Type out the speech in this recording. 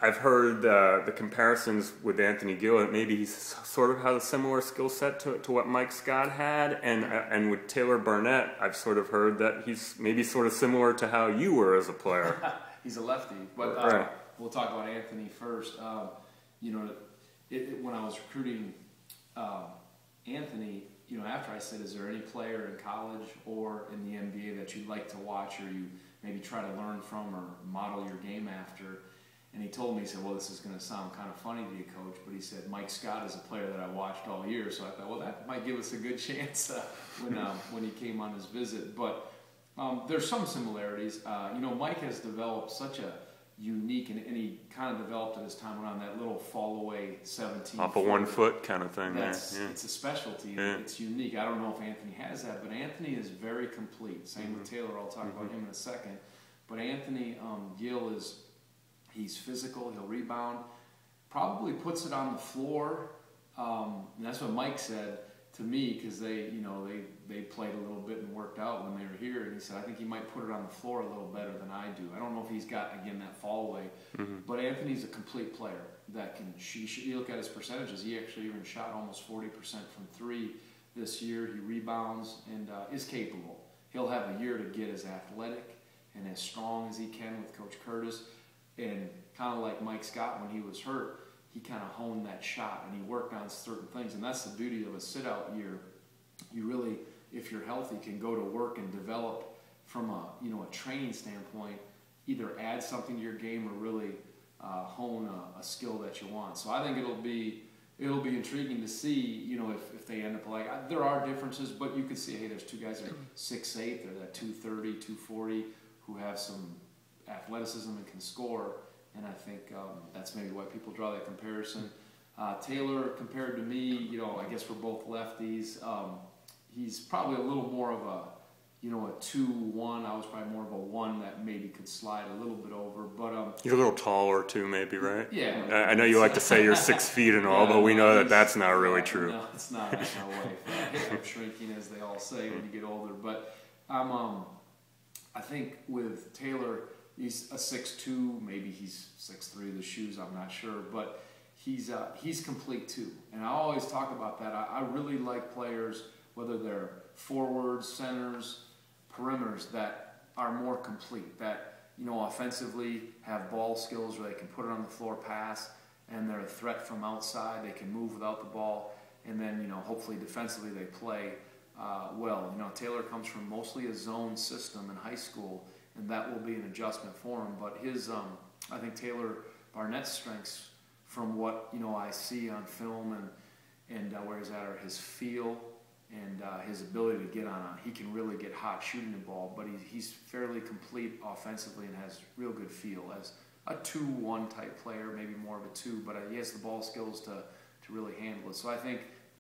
I've heard the comparisons with Anthony Gill, and maybe he sort of has a similar skill set to what Mike Scott had, and with Taylor Barnette, I've sort of heard that he's maybe sort of similar to how you were as a player. He's a lefty, but right. We'll talk about Anthony first. You know, when I was recruiting Anthony, you know, after I said, is there any player in college or in the NBA that you'd like to watch or you maybe try to learn from or model your game after? And he told me, he said, well, this is going to sound kind of funny to you, Coach, but he said, Mike Scott is a player that I watched all year. So I thought, well, that might give us a good chance when he came on his visit. But there's some similarities. You know, Mike has developed such a unique, and he kind of developed at his time around that little fall away 17 off of 1 foot kind of thing. That's, yeah. It's a specialty. Yeah. It's unique. I don't know if Anthony has that, but Anthony is very complete. Same with Taylor. I'll talk about him in a second. But Anthony Gill he's physical. He'll rebound. Probably puts it on the floor. And that's what Mike said to me, because they played a little bit and worked out when they were here. And he said, I think he might put it on the floor a little better than I do. I don't know if he's got, again, that fall away. But Anthony's a complete player that can, you look at his percentages, he actually even shot almost 40% from 3 this year. He rebounds and is capable. He'll have a year to get as athletic and as strong as he can with Coach Curtis. And kind of like Mike Scott when he was hurt, he kind of honed that shot and he worked on certain things. And that's the beauty of a sit-out year. You really, if you're healthy, can go to work and develop from a training standpoint, either add something to your game or really hone a skill that you want. So I think it'll be intriguing to see, you know, if they end up like, there are differences, but you could see, hey, there's two guys that are 6'8", they're that 230, 240, who have some athleticism and can score, and I think that's maybe why people draw that comparison. Taylor, compared to me, you know, I guess we're both lefties. He's probably a little more of a 2-1. I was probably more of a 1 that maybe could slide a little bit over, but you're a little taller too, maybe, right? Yeah. I know you like to say you're 6 feet and all, but we know that that's not really true. No, it's not. That's my wife. I'm shrinking, as they all say when you get older. But I think with Taylor, he's a 6'2", maybe he's 6'3", the shoes, I'm not sure, but he's complete too. And I always talk about that. I really like players, whether they're forwards, centers, perimeters, that are more complete, that, you know, offensively have ball skills where they can put it on the floor, pass, and they're a threat from outside. They can move without the ball, and then, you know, hopefully defensively they play well. You know, Taylor comes from mostly a zone system in high school, and that will be an adjustment for him. But his, I think Taylor Barnette's strengths, from what, you know, I see on film and where he's at, are his feel and his ability to get on. He can really get hot shooting the ball, but he's fairly complete offensively and has real good feel as a 2-1 type player, maybe more of a 2, but he has the ball skills to really handle it. So I think